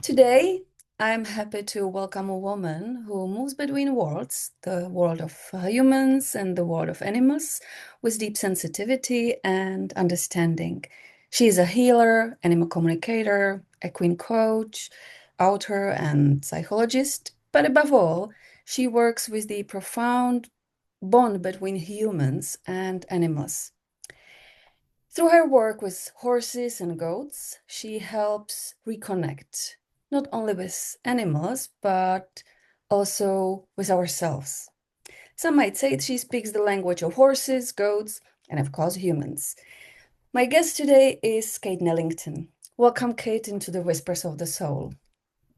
Today, I'm happy to welcome a woman who moves between worlds, the world of humans and the world of animals, with deep sensitivity and understanding. She is a healer, animal communicator, equine coach, author, and psychologist, but above all, she works with the profound bond between humans and animals. Through her work with horses and goats, she helps reconnect not only with animals, but also with ourselves. Some might say she speaks the language of horses, goats, and of course, humans. My guest today is Kate Neligan. Welcome, Kate, into the Whispers of the Soul.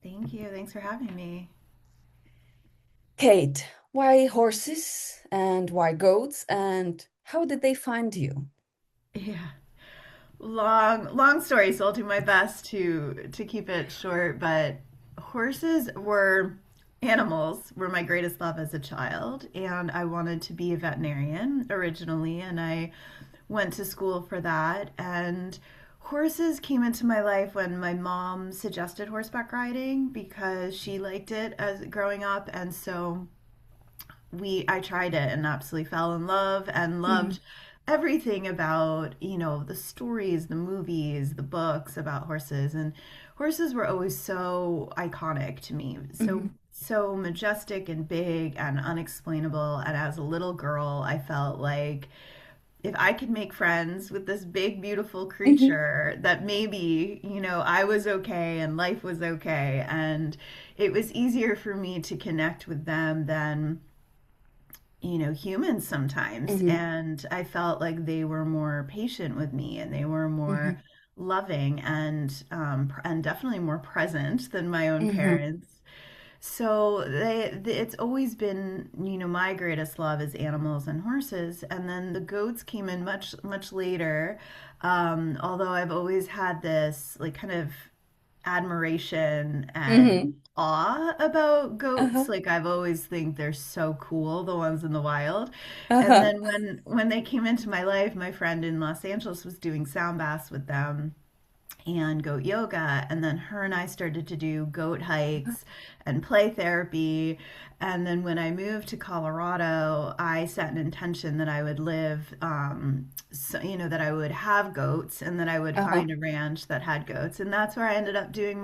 Thank you. Thanks for having me. Kate, why horses and why goats, and how did they find you? Yeah. Long story, so I'll do my best to keep it short, but animals were my greatest love as a child, and I wanted to be a veterinarian originally, and I went to school for that, and horses came into my life when my mom suggested horseback riding because she liked it as growing up, and so I tried it and absolutely fell in love and Mhm, loved everything about, the stories, the movies, the books about horses. And horses were always so iconic to me. So mhm, so majestic and big and unexplainable. And as a little girl, I felt like if I could make friends with this big, beautiful mhm, creature, that maybe, I was okay and life was okay. And it was easier for me to connect with them than humans sometimes. mhm, And I felt like they were more patient with me and they were more mhm, loving and definitely more present than my own mhm, parents. So it's always been, my greatest love is animals and horses. And then the goats came in much later. Although I've always had this like kind of admiration and mhm. awe about Uh-huh, goats. Like I've always think they're so cool, the ones in the wild. And uh-huh, then when they came into my life, my friend in Los Angeles was doing sound baths with them and goat yoga. And then her and I started to do goat hikes and play therapy. And then when I moved to Colorado, I set an intention that I would live, that I would have goats and that I would uh-huh. find a ranch that had goats. And that's where I ended up doing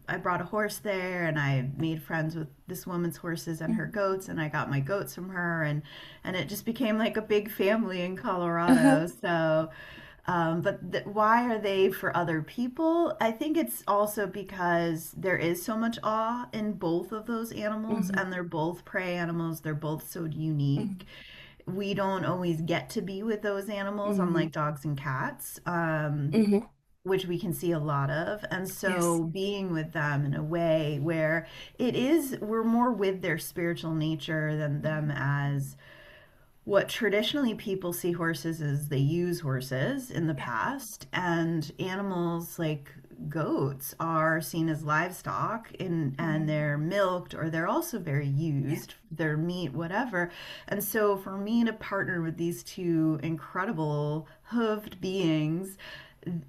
I brought a horse there and I made friends with this woman's horses and her Mhm. goats. And I got my goats from her. And it just became like a big family in Uh-huh. Colorado. Why are they for other people? I think it's also because there is so much awe in both of those animals, Mhm, and they're both prey animals. They're both so mhm, unique. We don't always get to be with those animals, mhm, unlike dogs and cats, mhm. which we can see a lot of. And Yes. so being with them in a way where we're more with their spiritual nature than them Mhm, as what traditionally people see horses as they use horses in the yeah. past, and animals like goats are seen as livestock and Mhm, they're milked or they're also very yeah. used, their meat, whatever. And so for me to partner with these two incredible hooved beings,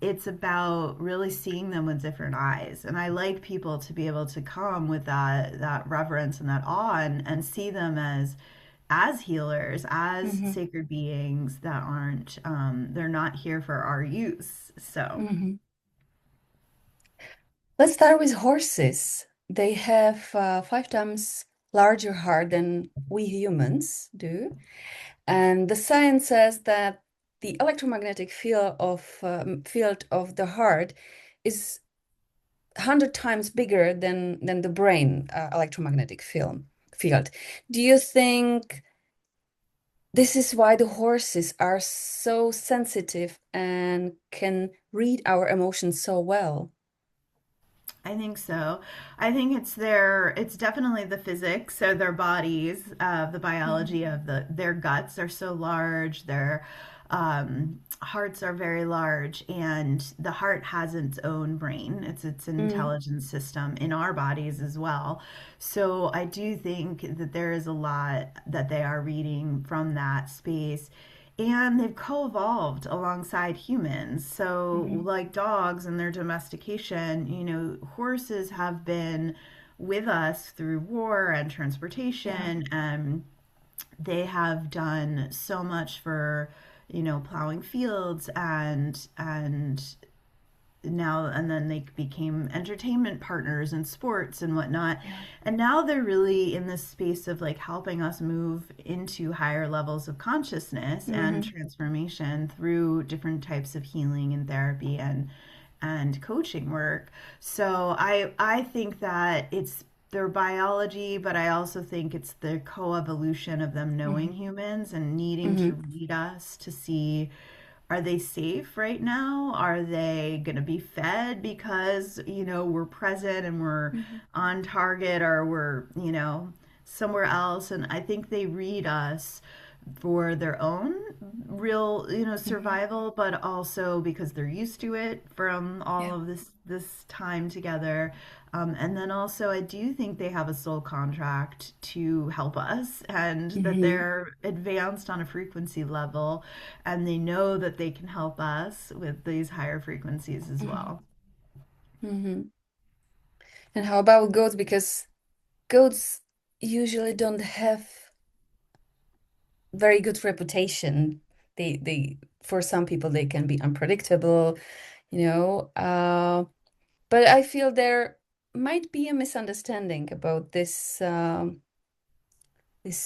it's about really seeing them with different eyes. And I like people to be able to come with that reverence and that awe and see them as healers, as Mhm, sacred beings that aren't, they're not here for our use. So mhm. Let's start with horses. They have 5 times larger heart than we humans do. And the science says that the electromagnetic field of the heart is 100 times bigger than the brain electromagnetic field. Do you think this is why the horses are so sensitive and can read our emotions so well? I think so. I think it's definitely the physics, so their bodies, the biology Mhm, of their guts are so large, their hearts are very large, and the heart has its own brain. It's an mhm, intelligence system in our bodies as well. So I do think that there is a lot that they are reading from that space. and they've co-evolved alongside humans. So, Mm-hmm. like dogs and their domestication, horses have been with us through war and Yeah. transportation, and they have done so much for, plowing fields and now and then they became entertainment partners in sports and whatnot, Yeah. and now they're really in this space of like helping us move into higher levels of consciousness and Mm-hmm. transformation through different types of healing and therapy and coaching work. So I think that it's their biology, but I also think it's the coevolution of them knowing Mm-hmm. humans and needing to Mm-hmm. read us to see, are they safe right now? Are they going to be fed because, we're present and we're Mm-hmm. on target, or we're, somewhere else? And I think they read us for their own real, Mm-hmm. survival, but also because they're used to it from all Yeah. of this time together. And then also, I do think they have a soul contract to help us, and that Mm-hmm. they're advanced on a frequency level, and they know that they can help us with these higher frequencies as Mm-hmm. well. Mm-hmm. And how about goats? Because goats usually don't have very good reputation. They for some people they can be unpredictable, you know. But I feel there might be a misunderstanding about this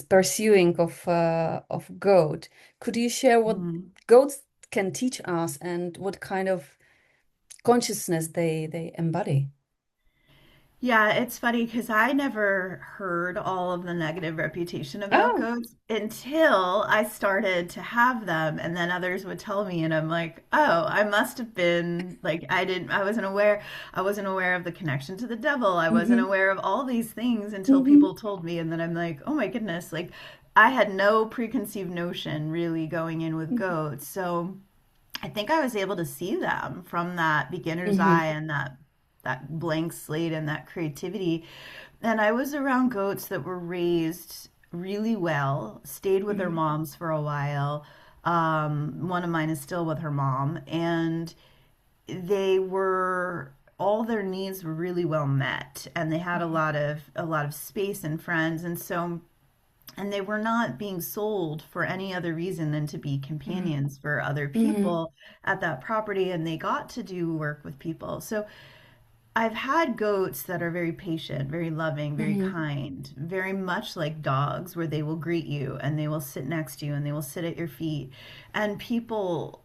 pursuing of goat. Could you share what Mhm. goats can teach us and what kind of consciousness they embody? Yeah, it's funny because I never heard all of the negative reputation about Oh. goats until I started to have them, and then others would tell me, and I'm like, oh, I must have been like, I wasn't aware of the connection to the devil. I wasn't Mm-hmm. aware of all these things until Mm-hmm. people told me, and then I'm like, oh my goodness, like I had no preconceived notion really going in with goats. So I think I was able to see them from that beginner's eye Mm-hmm. and that blank slate and that creativity. And I was around goats that were raised really well, stayed with their Mm-hmm. moms for a while. One of mine is still with her mom, and they were all their needs were really well met, and they had a lot of space and friends, and they were not being sold for any other reason than to be companions for other Mm-hmm. people at that property, and they got to do work with people. So I've had goats that are very patient, very loving, very Mm-hmm. kind, very much like dogs, where they will greet you and they will sit next to you and they will sit at your feet. And people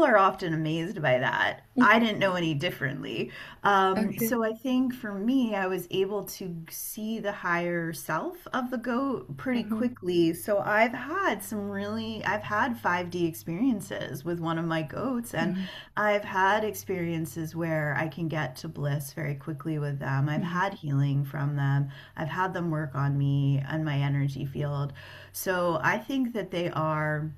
are often amazed by that. I didn't know any differently. Okay. So I think for me, I was able to see the higher self of the goat pretty Mm-hmm. quickly. So I've had 5D experiences with one of my goats, and Mm-hmm. I've had experiences where I can get to bliss very quickly with them. I've Mm-hmm. had healing from them. I've had them work on me and my energy field. So I think that they are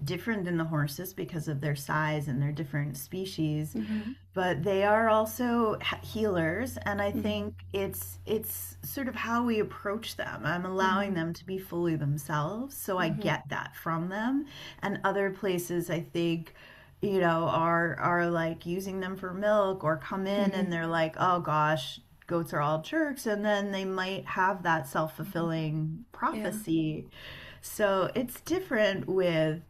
different than the horses because of their size and their different species, Mm-hmm. but they are also healers, and I Mm-hmm. think it's sort of how we approach them. I'm allowing Mm-hmm. them to be fully themselves, so I Mm-hmm. get that from them. And other places, I think, are like using them for milk, or come in and Mm-hmm. they're like, oh gosh, goats are all jerks, and then they might have that Mm-hmm. self-fulfilling Yeah. prophecy. So it's different with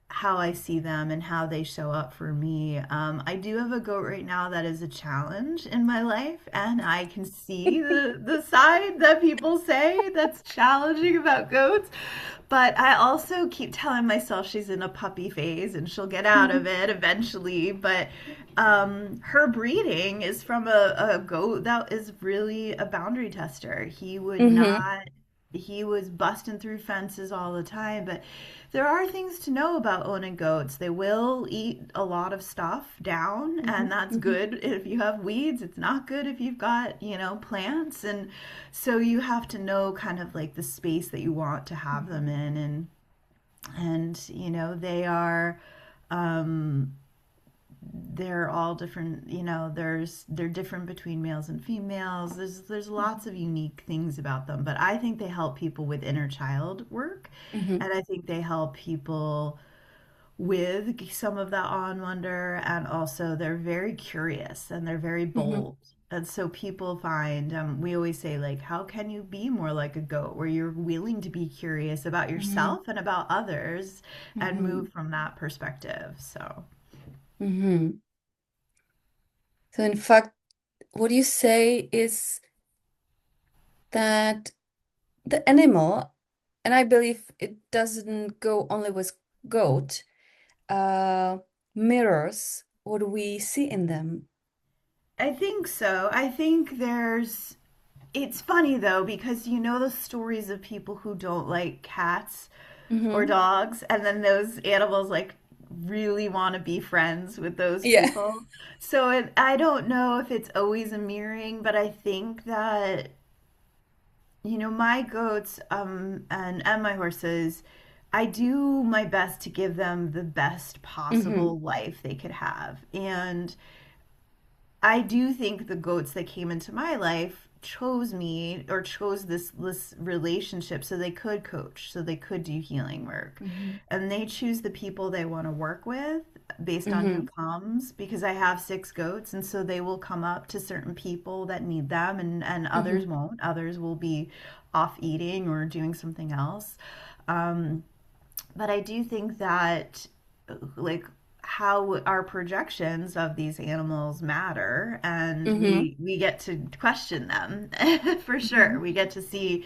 how I see them and how they show up for me. I do have a goat right now that is a challenge in my life, and I can see the side that people say that's challenging about goats. But I also keep telling myself she's in a puppy phase and she'll get out of Mm-hmm. it eventually. But her breeding is from a goat that is really a boundary tester. Mm-hmm. He was busting through fences all the time. But there are things to know about owning goats. They will eat a lot of stuff down, and that's Mm-hmm. good if you have weeds. It's not good if you've got, plants. And so you have to know kind of like the space that you want to have them Mm-hmm. in, and they are um they're all different. They're different between males and females. There's lots of unique things about them, but I think they help people with inner child work, Mm-hmm. and I think they help people. with some of that awe and wonder, and also they're very curious and they're very Mm-hmm. bold. And so people find, we always say, like, how can you be more like a goat, where you're willing to be curious about Mm-hmm. yourself and about others and Mm-hmm. move from that perspective? So, Mm-hmm. So in fact, what you say is that the animal, and I believe it doesn't go only with goat, uh, mirrors what we see in them. I think so. I think it's funny though, because you know the stories of people who don't like cats or Mm-hmm. dogs, and then those animals like really want to be friends with those Yeah. people. So I don't know if it's always a mirroring, but I think that my goats and my horses, I do my best to give them the best Mm-hmm. possible life they could have. And I do think the goats that came into my life chose me, or chose this relationship, so they could coach, so they could do healing work. Mm-hmm. And they choose the people they want to work with based on who Mm-hmm. comes, because I have 6 goats, and so they will come up to certain people that need them, and Mm-hmm. others won't. Others will be off eating or doing something else. Um, but I do think that, like, how our projections of these animals matter, and Mm-hmm. we get to question them for sure. Mm-hmm. We get to see,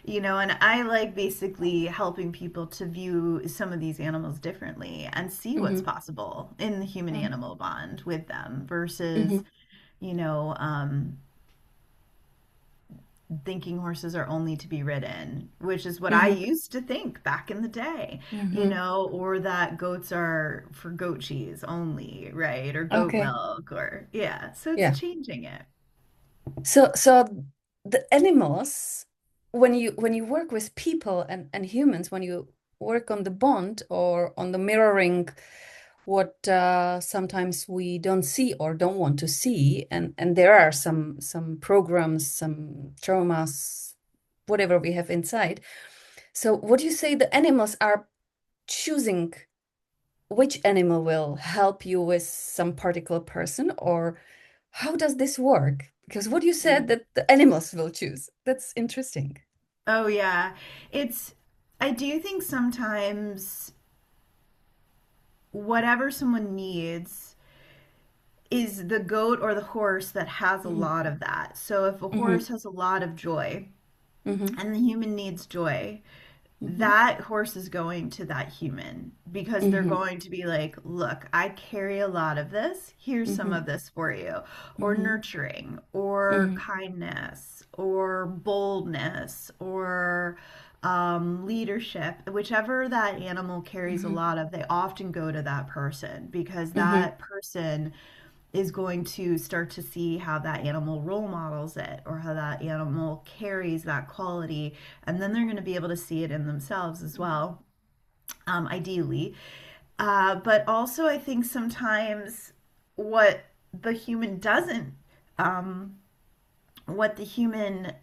and I like basically helping people to view some of these animals differently and see what's Mm-hmm. possible in the human animal bond with them Mm-hmm. versus, you know, um, thinking horses are only to be ridden, which is what I Mm-hmm. used to think back in the day, Mm-hmm. or that goats are for goat cheese only, right? Or goat Okay. milk, or yeah. So it's Yeah. changing it. So the animals, when you work with people and humans, when you work on the bond or on the mirroring what sometimes we don't see or don't want to see, and there are some programs, some traumas, whatever we have inside. So what you say, the animals are choosing which animal will help you with some particular person, or how does this work? Because what you said that the animals will choose. That's interesting. Oh yeah. It's I do think sometimes whatever someone needs is the goat or the horse that has a Hmm. lot of that. So if a Hmm. horse has a lot of joy Hmm. and the human needs joy, Hmm. that horse is going to that human, because they're Hmm. going to be like, look, I carry a lot of this. Here's some Hmm. of this for you. Or Hmm. nurturing, or Hmm. kindness, or boldness, or leadership. Whichever that animal carries a Hmm. lot of, they often go to that person, because Hmm. that person is going to start to see how that animal role models it, or how that animal carries that quality, and then they're going to be able to see it in themselves as well, ideally. But also, I think sometimes what the human doesn't, um, what the human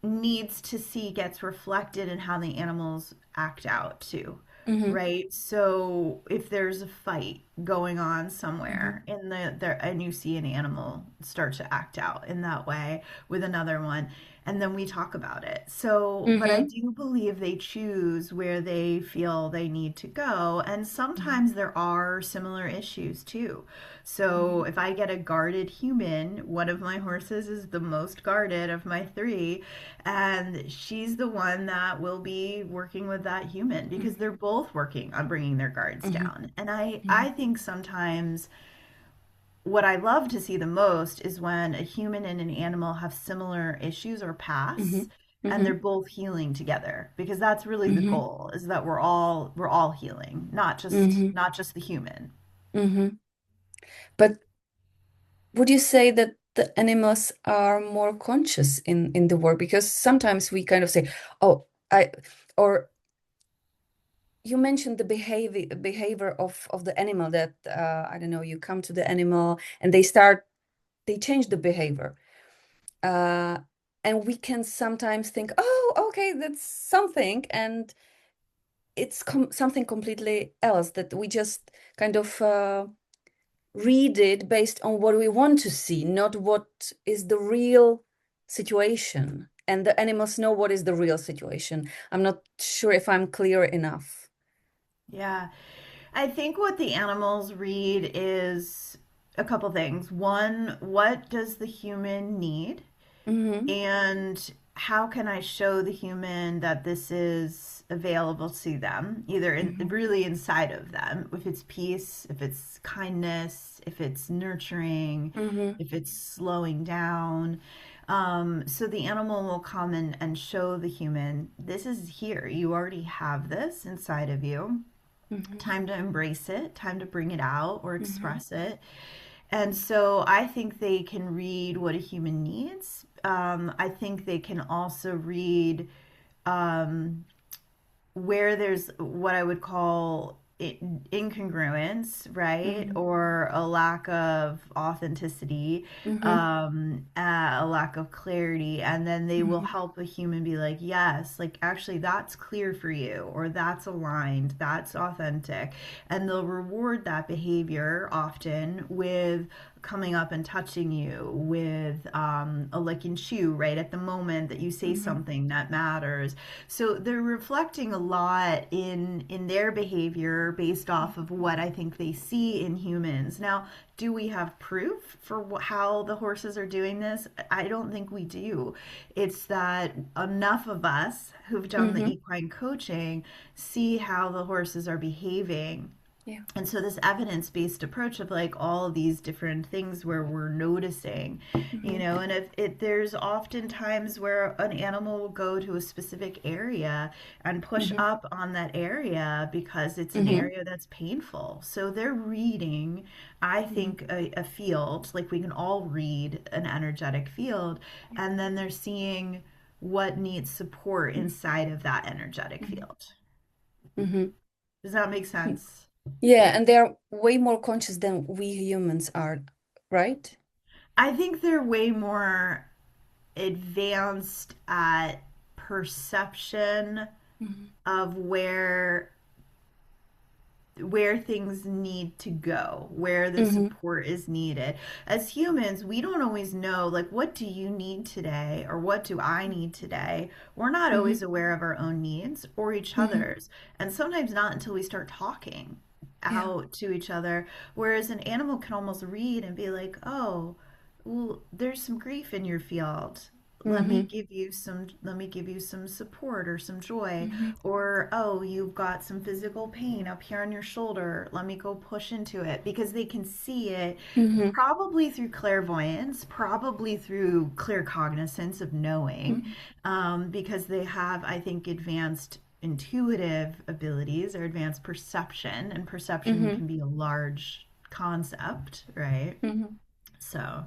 needs to see gets reflected in how the animals act out too. Hmm. Right? So if there's a fight going on Hmm. somewhere in and you see an animal start to act out in that way with another one, and then we talk about it. So, but I Hmm. do believe they choose where they feel they need to go, and Hmm. sometimes there are similar issues too. So Hmm. if I get a guarded human, one of my horses is the most guarded of my three, and she's the one that will be working with that human, because they're both working on bringing their guards Hmm. down. And I think sometimes what I love to see the most is when a human and an animal have similar issues or Hmm. pasts, and they're Hmm. both healing together, because that's really the Hmm. goal, is that we're all healing, not just Hmm. not just the human. Hmm. But would you say that the animals are more conscious in the work? Because sometimes we kind of say, "Oh, I," or you mentioned the behavior of the animal, that I don't know, you come to the animal and they change the behavior. Uh, and we can sometimes think, "Oh, okay, that's something." And it's something completely else that we just kind of read it based on what we want to see, not what is the real situation. And the animals know what is the real situation. I'm not sure if I'm clear enough. Yeah. I think what the animals read is a couple things. One, what does the human need? Mm-hmm. And how can I show the human that this is available to them, either Mm-hmm. really inside of them, if it's peace, if it's kindness, if it's nurturing, Mm-hmm. if it's slowing down. So the animal will come and show the human, this is here. You already have this inside of you. Mm-hmm. Time to embrace it, time to bring it out or Mm-hmm. express it. And so I think they can read what a human needs. I think they can also read um, where there's what I would call incongruence, right? Mm-hmm. Or a lack of authenticity, Mm-hmm. a lack of clarity. And then they will Mm-hmm. help a human be like, yes, like actually that's clear for you, or that's aligned, that's authentic. And they'll reward that behavior often with coming up and touching you with a lick and chew right at the moment that you say Mm-hmm. something that matters. So they're reflecting a lot in their behavior based off of what I think they see in humans. Now, do we have proof for how the horses are doing this? I don't think we do. It's that enough of us who've done the Mm-hmm. equine coaching see how the horses are behaving, Yeah. and so this evidence-based approach of like all of these different things where we're noticing, Mm-hmm. and if it there's often times where an animal will go to a specific area and push Mm-hmm. up on that area because it's an Mm-hmm. area that's painful. So they're reading, I Mm-hmm. think, a field, like we can all read an energetic field, and then they're seeing what needs support inside of that energetic Mm-hmm. field. Mm-hmm. Does that make sense? Yeah, and they're way more conscious than we humans are, right? I think they're way more advanced at perception Mm-hmm. of where things need to go, where the Mm-hmm. support is needed. As humans, we don't always know, like, what do you need today or what do I need today? We're not always Mm-hmm. aware of our own needs or each Mm-hmm. other's, and sometimes not until we start talking Yeah. out to each other. Whereas an animal can almost read and be like, oh, well, there's some grief in your field. Mm-hmm. Let me give you some support or some joy. Mm-hmm. Or, oh, you've got some physical pain up here on your shoulder. Let me go push into it, because they can see it Mm-hmm. probably through clairvoyance, probably through clear cognizance of knowing, Mm-hmm. because they have, I think, advanced intuitive abilities or advanced perception, and perception Mm-hmm. can be a large concept, right? Mm-hmm. So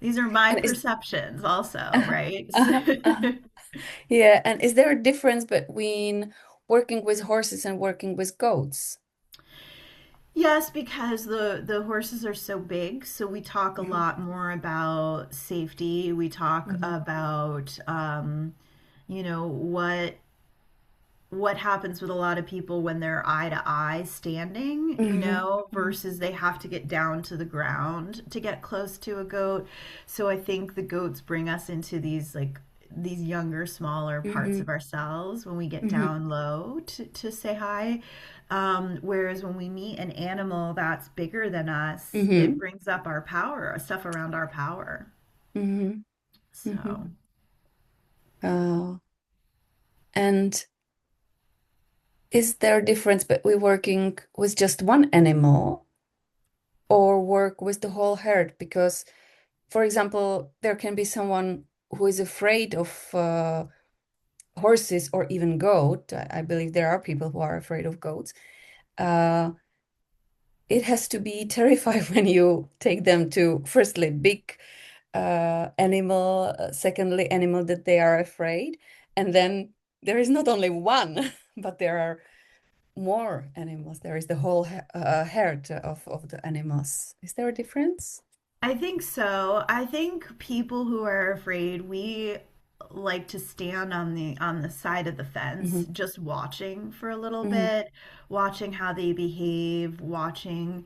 these are my And is perceptions also, uh, right? uh, uh, yeah, and is there a difference between working with horses and working with goats? Yes, because the horses are so big, so we talk a Mm-hmm. lot more about safety. We talk Mm-hmm. about you know, what happens with a lot of people when they're eye to eye standing, Mm-hmm. versus they have to get down to the ground to get close to a goat. So I think the goats bring us into these younger, smaller parts Mm-hmm. of ourselves when we get Mm-hmm. down low to say hi. Whereas when we meet an animal that's bigger than us, it Mm-hmm. brings up our power, stuff around our power. Mm-hmm. Mm-hmm. So Oh, and is there a difference between working with just one animal or work with the whole herd? Because, for example, there can be someone who is afraid of horses or even goat. I believe there are people who are afraid of goats. Uh, it has to be terrifying when you take them to, firstly, big animal, secondly, animal that they are afraid, and then there is not only one, but there are more animals. There is the whole herd of the animals. Is there a difference? I think so. I think people who are afraid, we like to stand on the side of the fence, Mm-hmm. just watching for a little Mm-hmm. bit, watching how they behave, watching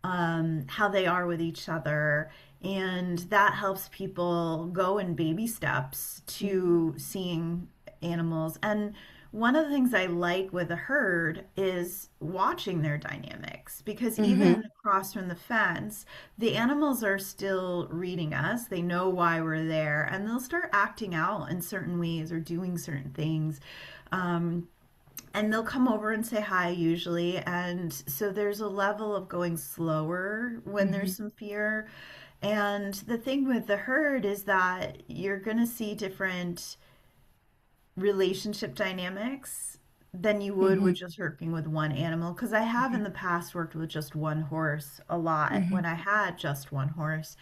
how they are with each other. And that helps people go in baby steps to seeing animals. And one of the things I like with a herd is watching their dynamics because Mm-hmm. even across from the fence, the animals are still reading us. They know why we're there and they'll start acting out in certain ways or doing certain things. Um, and they'll come over and say hi usually. And so there's a level of going slower when Mm-hmm. there's some fear. And the thing with the herd is that you're going to see different relationship dynamics than you would Mm-hmm. with just working with one animal. Because I have in the past worked with just one horse a lot Mm-hmm. when I had just one horse.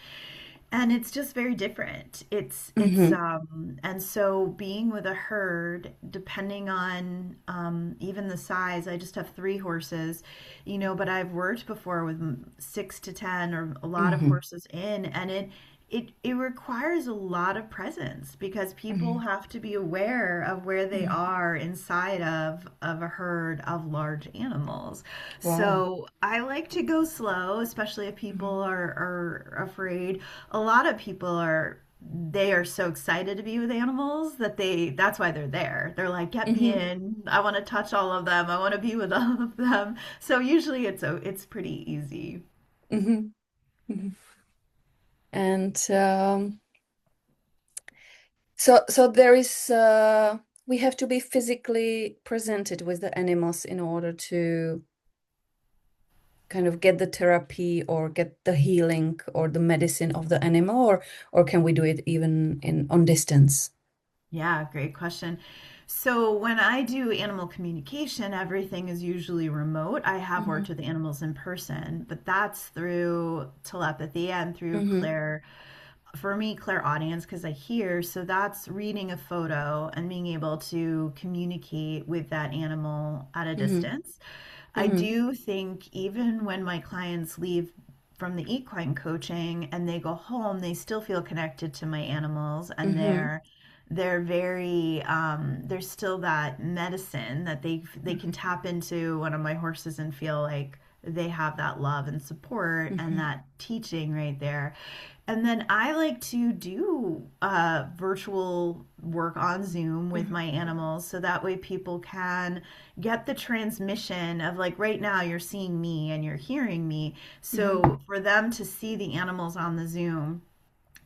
And it's just very different. It's Mm-hmm. and so being with a herd, depending on even the size, I just have three horses, but I've worked before with 6 to 10 or a lot of Mm-hmm. horses in, and it requires a lot of presence because people Mm-hmm. have to be aware of where they Mm-hmm. are inside of a herd of large animals. Wow. So I like to go slow, especially if Mm-hmm. people are afraid. A lot of people they are so excited to be with animals that that's why they're there. They're like, get me Mm-hmm. in. I want to touch all of them. I want to be with all of them. So usually it's pretty easy. Mm-hmm. Mm-hmm. And so there is we have to be physically presented with the animals in order to kind of get the therapy or get the healing or the medicine of the animal, or can we do it even in on distance? Yeah, great question. So when I do animal communication, everything is usually remote. I have Mm-hmm. worked with animals in person, but that's through telepathy and through Mm-hmm. for me, clairaudience, because I hear. So that's reading a photo and being able to communicate with that animal at a Mm-hmm. distance. I Mm-hmm. do think even when my clients leave from the equine coaching and they go home, they still feel connected to my animals and Mm-hmm. they're very there's still that medicine that they can tap into one of my horses and feel like they have that love and support and Mm-hmm. that teaching right there. And then I like to do virtual work on Zoom with Mm-hmm. my animals so that way people can get the transmission of like right now you're seeing me and you're hearing me. Mm-hmm. So for them to see the animals on the Zoom,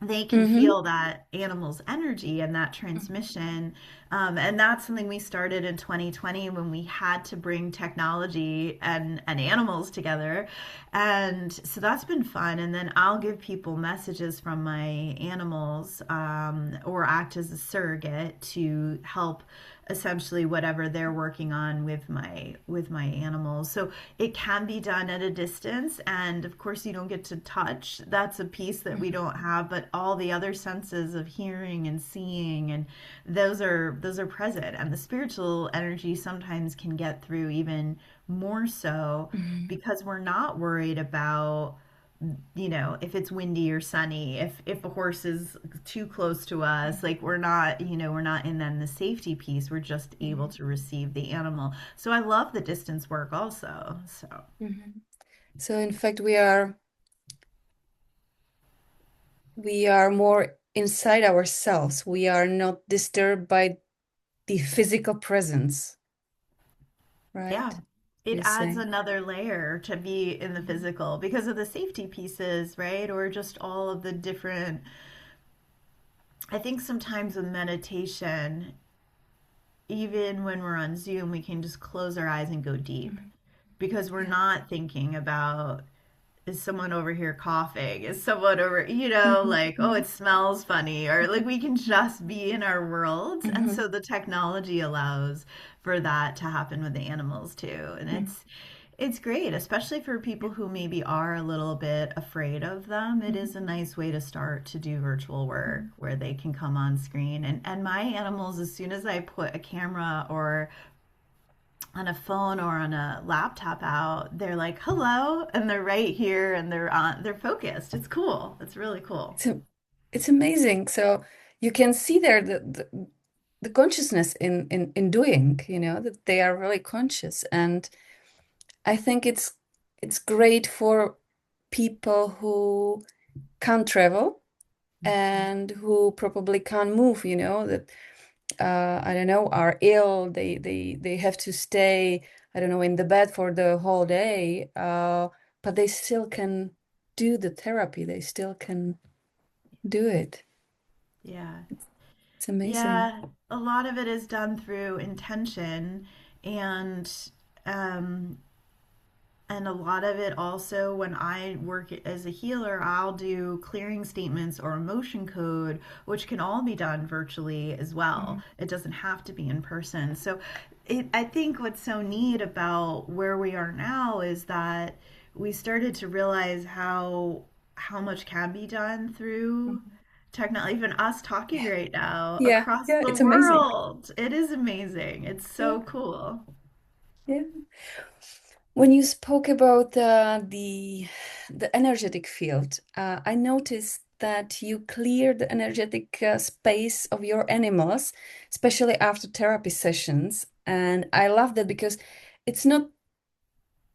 they can Mm-hmm. feel that animal's energy and that transmission. And that's something we started in 2020 when we had to bring technology and animals together. And so that's been fun. And then I'll give people messages from my animals or act as a surrogate to help essentially whatever they're working on with my animals. So it can be done at a distance and of course you don't get to touch. That's a piece that we don't have, but all the other senses of hearing and seeing and those are present and the spiritual energy sometimes can get through even more so Mm-hmm. because we're not worried about if it's windy or sunny, if a horse is too close to us, like we're not in then the safety piece. We're just able Mm-hmm. to receive the animal. So I love the distance work also. So Mm-hmm. So in fact, we are more inside ourselves. We are not disturbed by the physical presence, yeah, right? it You adds say. another layer to be in the Mhm. physical because of the safety pieces, right? Or just all of the different. I think sometimes with meditation, even when we're on Zoom, we can just close our eyes and go deep Mhm. because we're Yeah. not thinking about is someone over here coughing? Is someone over, Mhm. like, oh, Mhm. it smells funny? Or like we can just be in our worlds. And Mhm. so the technology allows for that to happen with the animals too. And Mhm. it's great, especially for people who maybe are a little bit afraid of them. It Mhm. is a nice way to start to do virtual work Mhm. where they can come on screen. And my animals, as soon as I put a camera or on a phone or on a laptop out, they're like, hello, and they're right here and they're focused. It's cool. It's really cool. It's a, it's amazing. So you can see there the consciousness in doing, that they are really conscious. And I think it's great for people who can't travel and who probably can't move, that I don't know, are ill. They have to stay, I don't know, in the bed for the whole day, but they still can do the therapy. They still can do it. Yeah. It's amazing. Yeah, a lot of it is done through intention and um and a lot of it also when I work as a healer, I'll do clearing statements or emotion code, which can all be done virtually as well. Mhm. It doesn't have to be in person. So I think what's so neat about where we are now is that we started to realize how much can be done through Mhm. technology. Even us talking Yeah, right now yeah, across yeah. the It's amazing. world. It is amazing. It's Yeah, so cool. yeah. When you spoke about the energetic field, I noticed that you clear the energetic space of your animals, especially after therapy sessions. And I love that because it's not.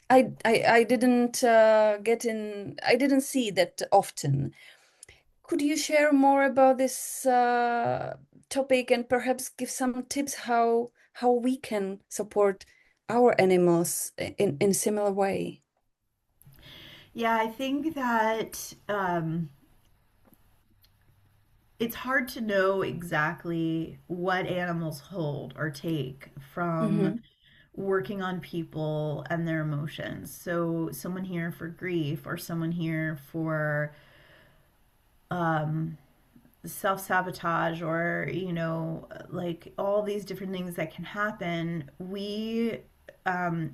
I didn't I didn't see that often. Could you share more about this topic and perhaps give some tips how we can support our animals in similar way? Yeah, I think that it's hard to know exactly what animals hold or take from Mm-hmm. working on people and their emotions. So, someone here for grief or someone here for um, self sabotage or, like all these different things that can happen.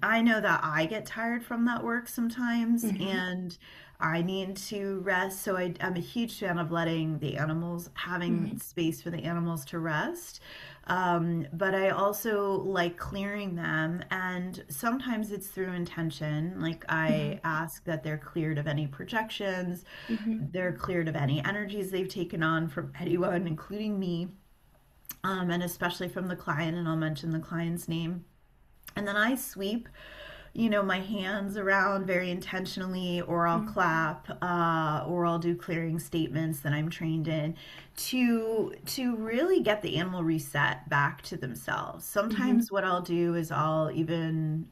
I know that I get tired from that work sometimes Mm-hmm. and I need to rest. So I'm a huge fan of letting the animals, having Mm-hmm. space for the animals to rest. But I also like clearing them, and sometimes it's through intention. Like Mm-hmm. I ask that they're cleared of any projections, Mm-hmm. they're cleared of any energies they've taken on from anyone, including me, and especially from the client. And I'll mention the client's name. And then I sweep, my hands around very intentionally, or I'll clap, or I'll do clearing statements that I'm trained in to really get the animal reset back to themselves. Mm-hmm. Sometimes what I'll do is I'll even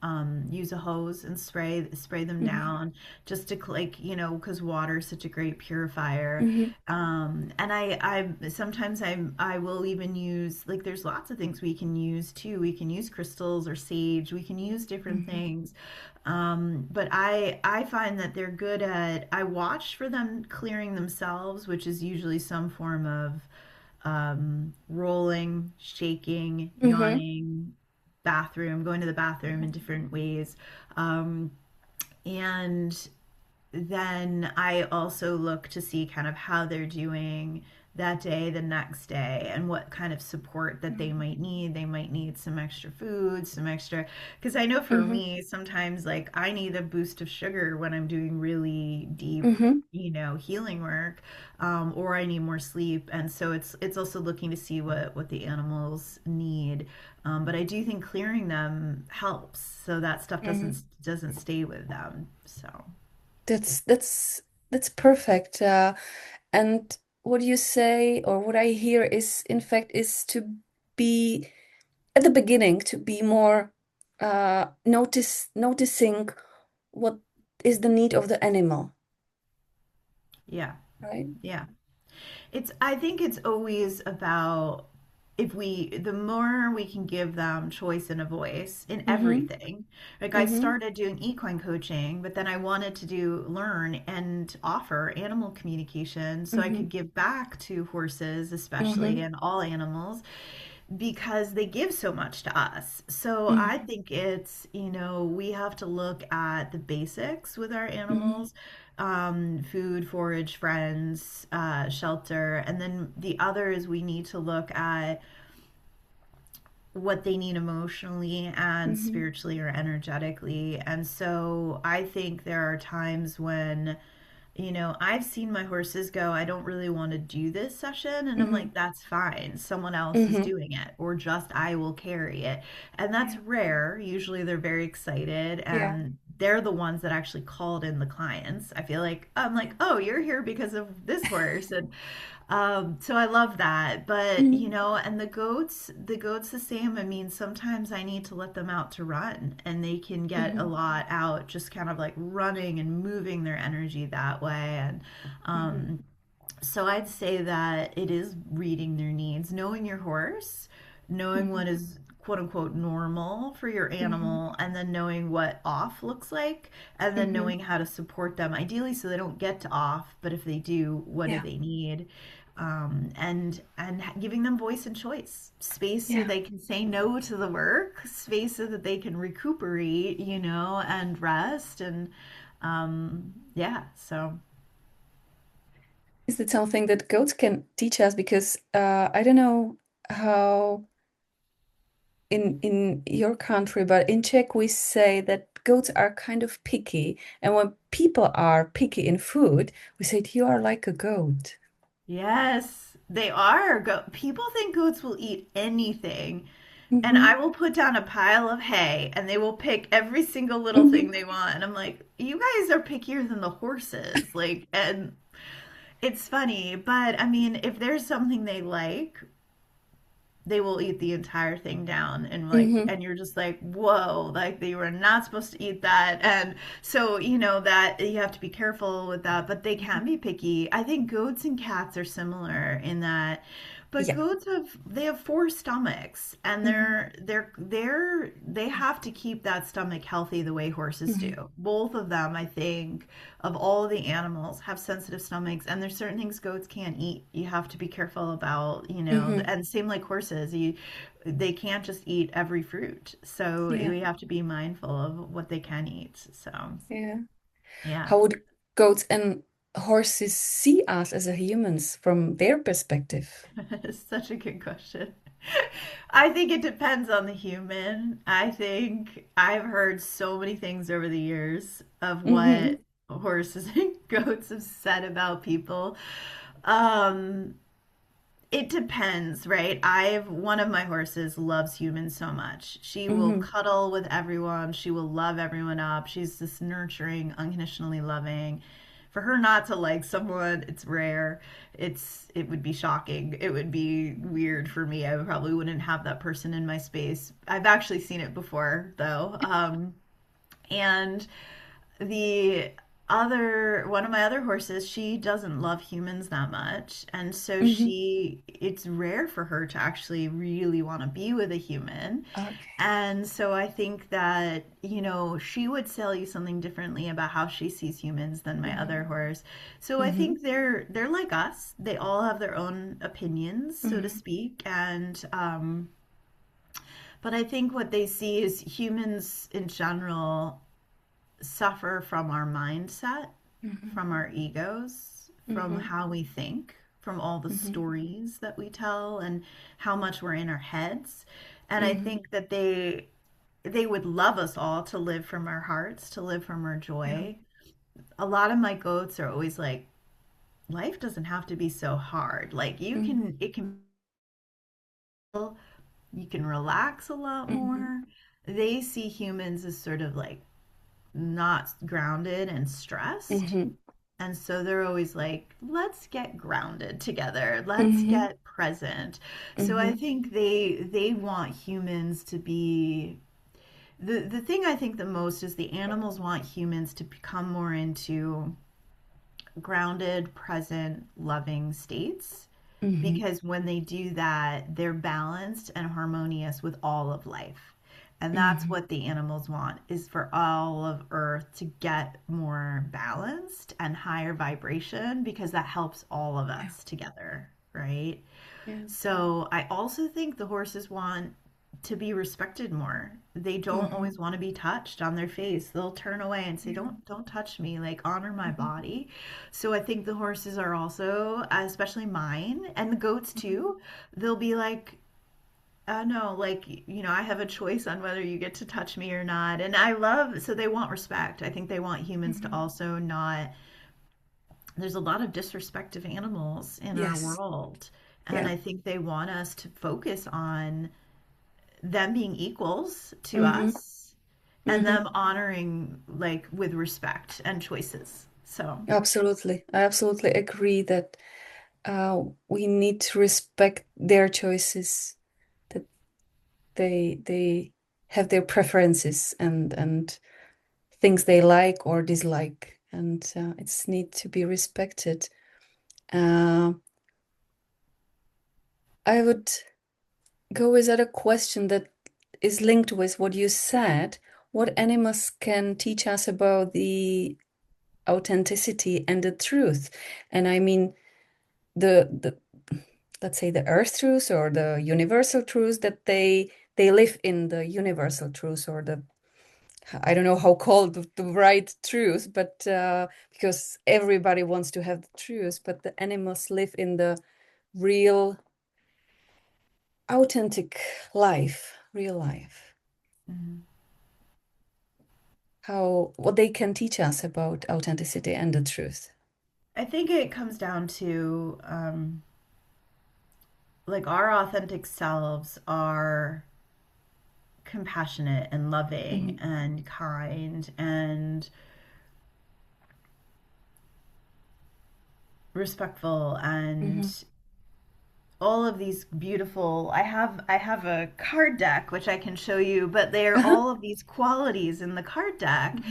use a hose and spray them Mm-hmm. down just to like because water is such a great purifier. Mm-hmm. And I sometimes I will even use like there's lots of things we can use too. We can use crystals or sage. We can use different Mm-hmm. things. But I find that they're good at I watch for them clearing themselves, which is usually some form of rolling, shaking, Mm-hmm. yawning, bathroom, going to the bathroom in different ways. Um, and then I also look to see kind of how they're doing that day, the next day, and what kind of support that they might need. They might need some extra food, some extra, because I know for Mm-hmm. me, sometimes like I need a boost of sugar when I'm doing really deep, Mm-hmm. healing work, or I need more sleep. And so it's also looking to see what the animals need. But I do think clearing them helps, so that stuff Mm-hmm. doesn't stay with them. So. That's that's that's perfect. And what you say or what I hear is, in fact, is to be at the beginning, to be more noticing what is the need of the animal, Yeah, right? yeah. I think it's always about if the more we can give them choice and a voice in Mm-hmm. everything. Like I Mm-hmm. started doing equine coaching, but then I wanted to learn and offer animal communication so I Mm-hmm. could give back to horses, especially, Mm-hmm. and all animals because they give so much to us. So I Mm-hmm. think we have to look at the basics with our Mm-hmm. animals, food, forage, friends, shelter. And then the other is we need to look at what they need emotionally and spiritually or energetically. And so I think there are times when I've seen my horses go, I don't really want to do this session. And I'm Mm-hmm. like, that's fine. Someone else is Mm-hmm. doing it, or just I will carry it. And that's Yeah. rare. Usually they're very excited Yeah. and they're the ones that actually called in the clients. I feel like I'm like, oh, you're here because of this horse. And so I love that. But, Mm-hmm. and the goats the same. I mean, sometimes I need to let them out to run and they can get a Mm-hmm. lot out just kind of like running and moving their energy that way. And Mm-hmm. so I'd say that it is reading their needs, knowing your horse, knowing Mm-hmm. what is quote unquote normal for your Mm-hmm. animal, and then knowing what off looks like, and then Mm-hmm. knowing how to support them, ideally so they don't get to off, but if they do, what do Yeah. they need? And giving them voice and choice, space so Yeah. they can say no to the work, space so that they can recuperate, and rest, and yeah, so. Is it something that goats can teach us? Because I don't know how in your country, but in Czech we say that goats are kind of picky, and when people are picky in food, we say you are like a goat. Yes, they are. People think goats will eat anything, and Mm-hmm. I will put down a pile of hay and they will pick every single little thing Mm-hmm. they want. And I'm like, you guys are pickier than the horses. Like, and it's funny, but I mean, if there's something they like, they will eat the entire thing down and like Mm-hmm. and you're just like whoa, like they were not supposed to eat that. And so that you have to be careful with that, but they can be picky. I think goats and cats are similar in that, but Yeah. goats they have four stomachs and Mm-hmm. they have to keep that stomach healthy the way horses Mm-hmm. do. Both of them, I think, of all the animals have sensitive stomachs, and there's certain things goats can't eat. You have to be careful about, Mm-hmm. and same like horses, they can't just eat every fruit. So Yeah. we have to be mindful of what they can eat. So, Yeah. yeah. How would goats and horses see us as a humans from their perspective? It's such a good question. I think it depends on the human. I think I've heard so many things over the years of Mm-hmm. what horses and goats have said about people. Um, It depends, right? I've One of my horses loves humans so much. She will Mm-hmm. cuddle with everyone. She will love everyone up. She's this nurturing, unconditionally loving. For her not to like someone, it's rare. It would be shocking. It would be weird for me. I probably wouldn't have that person in my space. I've actually seen it before though. And the other one of my other horses, she doesn't love humans that much, and so Mm-hmm. it's rare for her to actually really want to be with a human. Okay. And so I think that she would tell you something differently about how she sees humans than my other Mm-hmm. horse. So I Mm-hmm. think they're like us. They all have their own opinions, so to Mm-hmm. speak. And but I think what they see is humans in general suffer from our mindset, Mm-hmm. from our egos, from Mm-hmm. how we think, from all the Mm-hmm. stories that we tell and how much we're in our heads. And I Mm-hmm. think that they would love us all to live from our hearts, to live from our Yeah. joy. A lot of my goats are always like, life doesn't have to be so hard. Like Mm-hmm. it can you can relax a lot Mm-hmm. more. They see humans as sort of like not grounded and stressed. Mm-hmm. And so they're always like, let's get grounded together. Let's Mm-hmm. get present. So I Mm-hmm. think they want humans to be the thing I think the most is the animals want humans to become more into grounded, present, loving states. Mm-hmm. Because when they do that, they're balanced and harmonious with all of life. And that's Mm-hmm. what the animals want, is for all of Earth to get more balanced and higher vibration, because that helps all of Yeah. us together, right? Yeah. So I also think the horses want to be respected more. They don't Mm-hmm. always want to be touched on their face. They'll turn away and say, Yeah. don't touch me, like honor my Mm-hmm. body." So I think the horses are also, especially mine and the goats Mm-hmm. too, they'll be like, no, like, I have a choice on whether you get to touch me or not. And so they want respect. I think they want humans to Mm-hmm. also not there's a lot of disrespect of animals in our Yes. world. And Yeah. I think they want us to focus on them being equals to Mm-hmm. us and Mm-hmm. them honoring like with respect and choices. So, Absolutely. I absolutely agree that we need to respect their choices, that they have their preferences and things they like or dislike, and it's need to be respected. Uh, I would go with other question that is linked with what you said. What animals can teach us about the authenticity and the truth? And I mean the let's say the earth truths or the universal truths, that they live in the universal truths, or the, I don't know how called the right truth, but because everybody wants to have the truth, but the animals live in the real, authentic life, real life. mhm. How, what they can teach us about authenticity and the truth. I think it comes down to like our authentic selves are compassionate and loving Hmm. and kind and respectful Hmm. and all of these beautiful I have a card deck which I can show you, but they're all of these qualities in the card deck,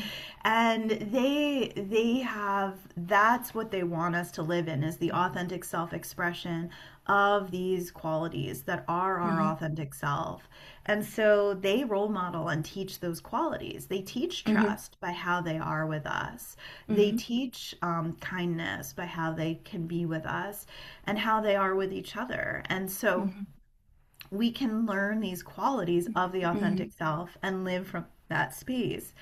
and they have, that's what they want us to live in, is the authentic self-expression of these qualities that are our Hmm. authentic self. And so they role model and teach those qualities. They teach Hmm. trust by how they are with us. They Hmm. teach kindness by how they can be with us and how they are with each other. And so Hmm. we can learn these qualities of the Hmm. authentic self and live from that space.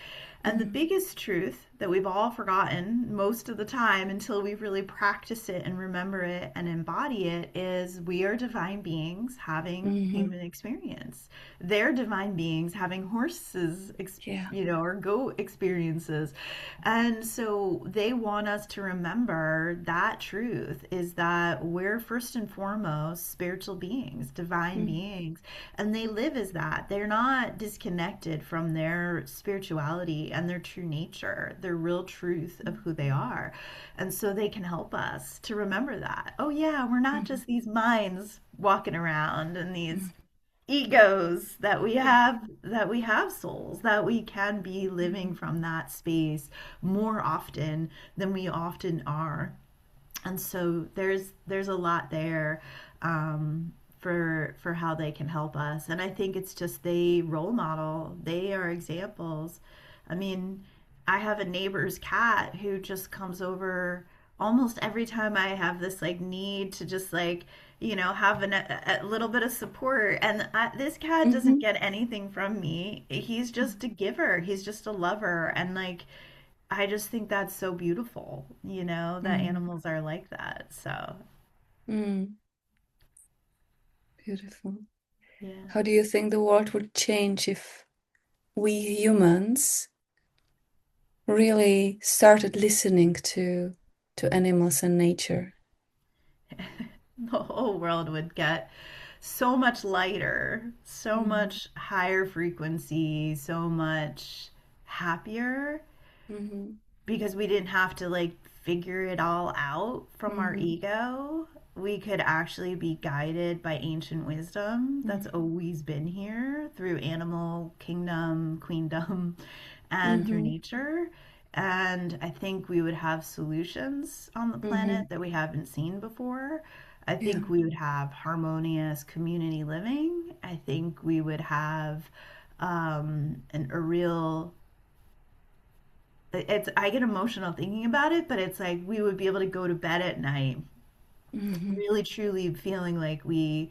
And the Hmm. biggest truth that we've all forgotten most of the time until we really practice it and remember it and embody it is we are divine beings having Hmm. human experience. They're divine beings having horses, Yeah. or goat experiences. And so they want us to remember that truth is that we're first and foremost spiritual beings, divine Hmm. beings, and they live as that. They're not disconnected from their spirituality and their true nature, their real truth of who they are. And so they can help us to remember that. Oh, yeah, we're not Hmm. just these minds walking around and Hmm. these egos Yeah. that we have souls, that we can be living Hmm. from that space more often than we often are. And so there's a lot there, for how they can help us. And I think it's just they role model, they are examples. I mean, I have a neighbor's cat who just comes over almost every time I have this like need to just like, have a little bit of support. And this cat doesn't Hmm. get anything from me. He's just a giver. He's just a lover. And like, I just think that's so beautiful, that Hmm. animals are like that. So, Hmm. Beautiful. yeah. How do you think the world would change if we humans really started listening to animals and nature? The whole world would get so much lighter, so Hmm. much higher frequency, so much happier Hmm. because we didn't have to like figure it all out from our Hmm. ego. We could actually be guided by ancient wisdom that's Hmm. always been here through animal kingdom, queendom, and through Hmm. nature. And I think we would have solutions on the Hmm. planet that we haven't seen before. I Yeah. think we would have harmonious community living. I think we would have a real, it's, I get emotional thinking about it, but it's like we would be able to go to bed at night Hmm. really truly feeling like we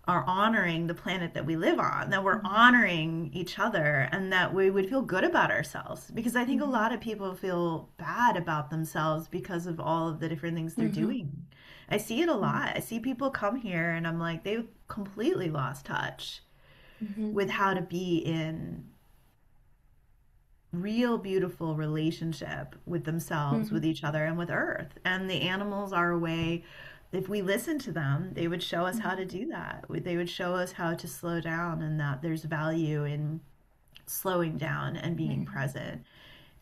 are honoring the planet that we live on, that we're Hmm. honoring each other, and that we would feel good about ourselves. Because I think a Hmm. lot of people feel bad about themselves because of all of the different things they're Hmm. doing. I see it a lot. I see people come here and I'm like, they've completely lost touch Hmm. with how to be in real beautiful relationship with themselves, with Mhm. each other, and with Earth. And the animals are a way, if we listen to them, they would show us how to Mhm. do that. They would show us how to slow down, and that there's value in slowing down and being Mhm. present.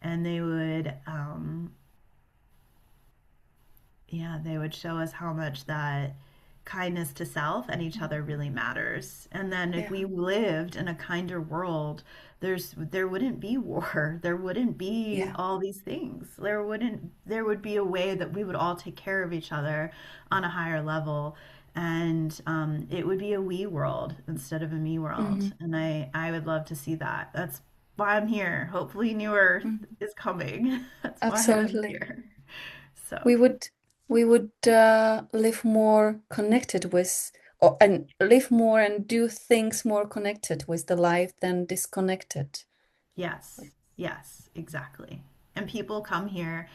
And they would, yeah, they would show us how much that kindness to self and each other really matters. And then if Yeah. we lived in a kinder world, there wouldn't be war. There wouldn't be Yeah. all these things. There would be a way that we would all take care of each other on a higher level. And it would be a we world instead of a me world. Mhm. And I would love to see that. That's why I'm here. Hopefully, New Earth Mhm. is coming. That's why I'm Absolutely. here. So. We would live more connected with, or and live more and do things more connected with the life than disconnected. Yes, yes, exactly. And people come here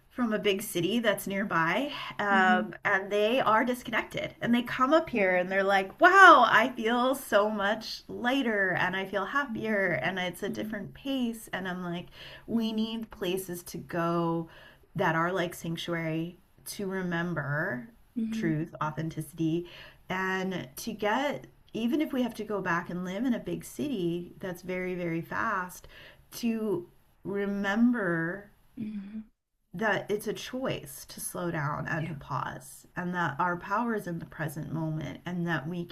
from a big city that's nearby, Hmm. and they are disconnected. And they come up here and they're like, wow, I feel so much lighter and I feel happier and it's a Hmm. different pace. And I'm like, we Hmm. need places to go that are like sanctuary to remember Hmm. truth, authenticity, and to get, even if we have to go back and live in a big city that's very, very fast, to remember Hmm. that it's a choice to slow down and to Yeah. pause, and that our power is in the present moment, and that we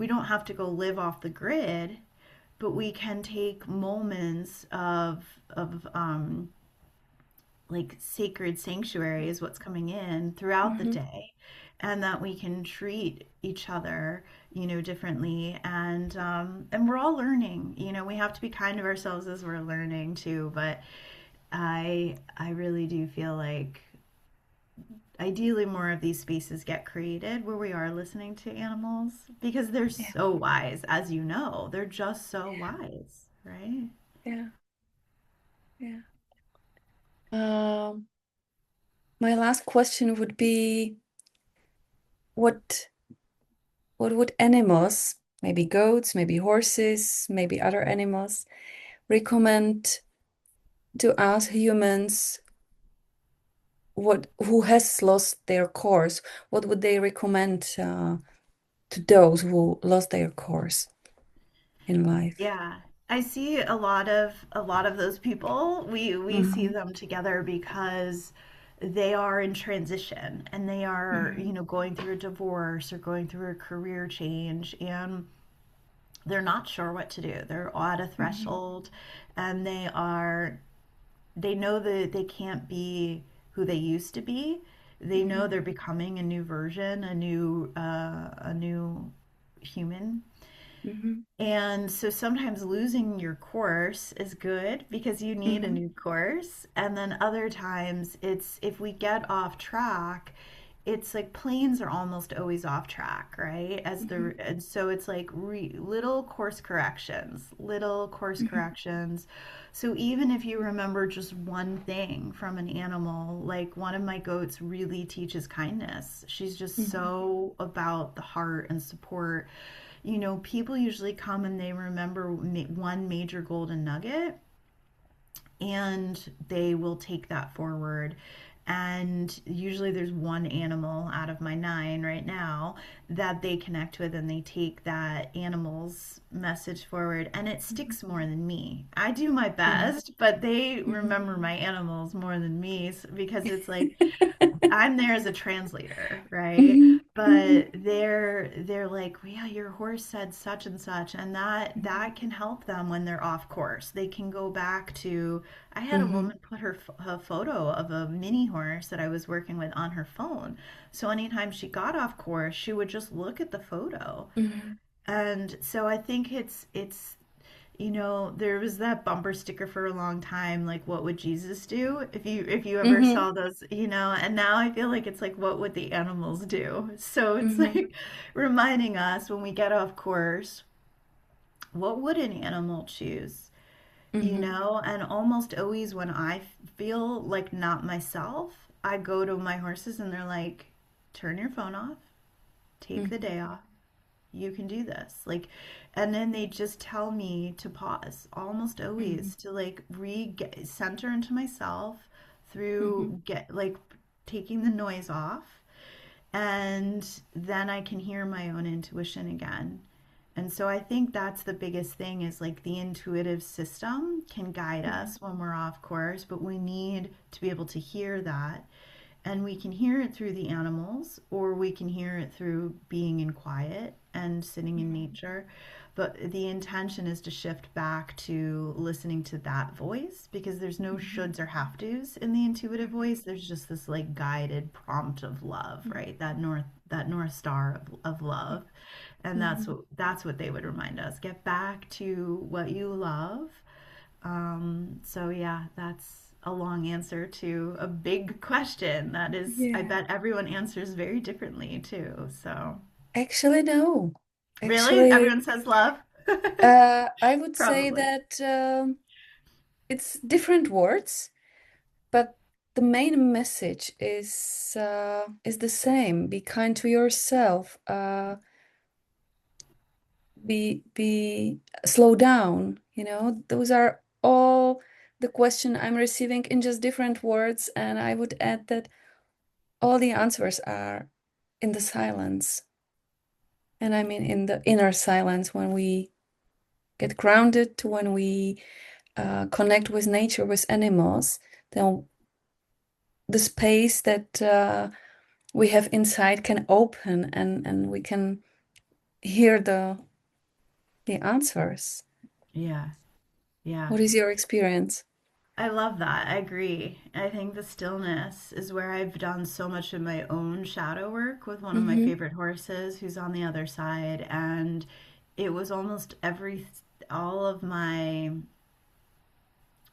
don't have to go live off the grid, but we can take moments of like sacred sanctuary is what's coming in throughout the Hmm. day, and that we can treat each other, differently. And we're all learning. We have to be kind to ourselves as we're learning too. But I really do feel like ideally more of these spaces get created where we are listening to animals, because they're Yeah. so wise, as you know. They're just so wise, right? Yeah. Yeah. Um, my last question would be, what would animals, maybe goats, maybe horses, maybe other animals, recommend to us humans, what who has lost their course? What would they recommend to those who lost their course in life? Yeah. I see a lot of those people. We see Hmm. them together because they are in transition, and they are, Hmm. going through a divorce or going through a career change, and they're not sure what to do. They're at a Hmm. threshold, and they know that they can't be who they used to be. They know Hmm. they're becoming a new version, a new human. Hmm. And so sometimes losing your course is good because you need a Hmm. new course. And then other times it's, if we get off track, it's like planes are almost always off track, right? Hmm. And so it's like little course corrections, little course Hmm. corrections. So even if you remember just one thing from an animal, like one of my goats really teaches kindness. She's just Hmm. so about the heart and support. People usually come and they remember one major golden nugget, and they will take that forward. And usually there's one animal out of my nine right now that they connect with, and they take that animal's message forward, and it sticks more than me. I do my Hmm. best, but they Hmm. remember my animals more than me, because it's like I'm there as a translator, right? Hmm. Hmm. But they're like, well, yeah, your horse said such and such, and that can help them when they're off course. They can go back to. I had a Hmm. woman put her photo of a mini horse that I was working with on her phone, so anytime she got off course, she would just look at the photo. Hmm. And so I think it's there was that bumper sticker for a long time, like what would Jesus do? If you ever Hmm. saw those, and now I feel like it's like what would the animals do? So it's Hmm. like reminding us when we get off course, what would an animal choose? Hmm. And almost always when I feel like not myself, I go to my horses and they're like, turn your phone off, take the day off, You can do this. Like, and then they just tell me to pause almost Mhm. always to like center into myself Mhm. through get like taking the noise off, and then I can hear my own intuition again. And so I think that's the biggest thing is like the intuitive system can guide Mhm. us when we're off course, but we need to be able to hear that. And we can hear it through the animals, or we can hear it through being in quiet and sitting in Mhm. nature. But the intention is to shift back to listening to that voice because there's no Mhm. shoulds or have tos in the intuitive voice. There's just this like guided prompt of love, Mhm. right? That north star of love. And that's Mhm. what they would remind us. Get back to what you love. So yeah, that's a long answer to a big question that is, I Yeah. bet everyone answers very differently too. So Actually, no. really, Actually, everyone says love? I would say Probably. that it's different words, but the main message is the same. Be kind to yourself. Be slow down. Those are all the question I'm receiving in just different words, and I would add that all the answers are in the silence. And I mean in the inner silence when we get grounded, when we connect with nature, with animals, then the space that we have inside can open and we can hear the answers. Yeah, yeah. What is your experience? I love that. I agree. I think the stillness is where I've done so much of my own shadow work with one of my Mm-hmm. favorite horses who's on the other side. And it was almost all of my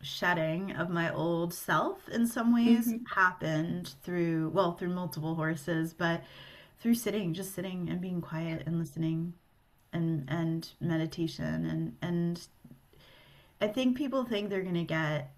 shedding of my old self in some ways Mm-hmm. happened through multiple horses, but through just sitting and being quiet and listening and meditation and I think people think they're going to get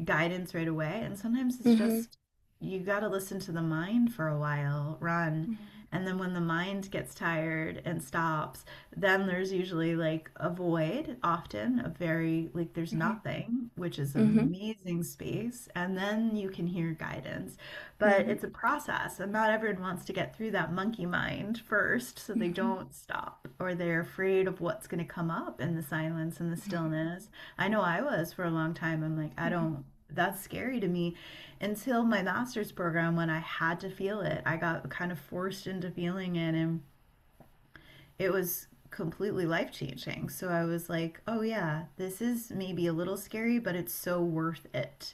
guidance right away. And sometimes it's Mm-hmm. just you got to listen to the mind for a while, run. Mm-hmm. And then when the mind gets tired and stops, then there's usually like a void, often a very like there's nothing, which is Mm-hmm. amazing space. And then you can hear guidance. But Mm-hmm. it's a process, and not everyone wants to get through that monkey mind first, so they Mm-hmm. don't stop, or they're afraid of what's going to come up in the silence and the stillness. I know I was for a long time. I'm like, I Mm-hmm. don't, that's scary to me until my master's program when I had to feel it. I got kind of forced into feeling it, and it was completely life changing. So I was like, oh, yeah, this is maybe a little scary, but it's so worth it,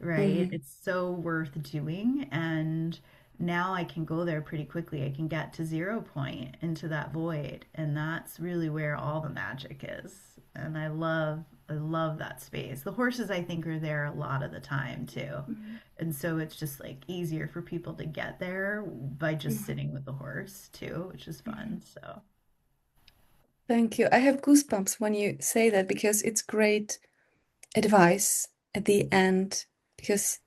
right? Mm-hmm. It's so worth doing. And now I can go there pretty quickly. I can get to 0 point into that void. And that's really where all the magic is. And I love that space. The horses, I think, are there a lot of the time too. Mm-hmm. And so it's just like easier for people to get there by just Mm-hmm. sitting with the horse too, which is Mm-hmm. fun. So Thank you. I have goosebumps when you say that because it's great advice at the end because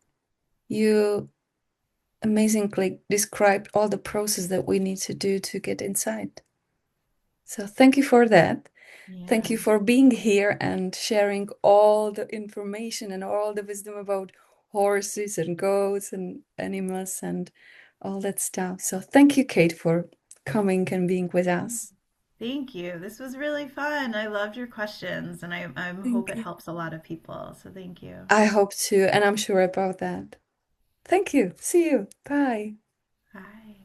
you amazingly described all the process that we need to do to get inside. So thank you for that. Thank yeah. you for being here and sharing all the information and all the wisdom about horses and goats and animals and all that stuff. So thank you, Kate, for coming and being with us. Thank you. This was really fun. I loved your questions, and I hope Thank it you. helps a lot of people. So thank you. I hope to, and I'm sure about that. Thank you. See you. Bye. Bye.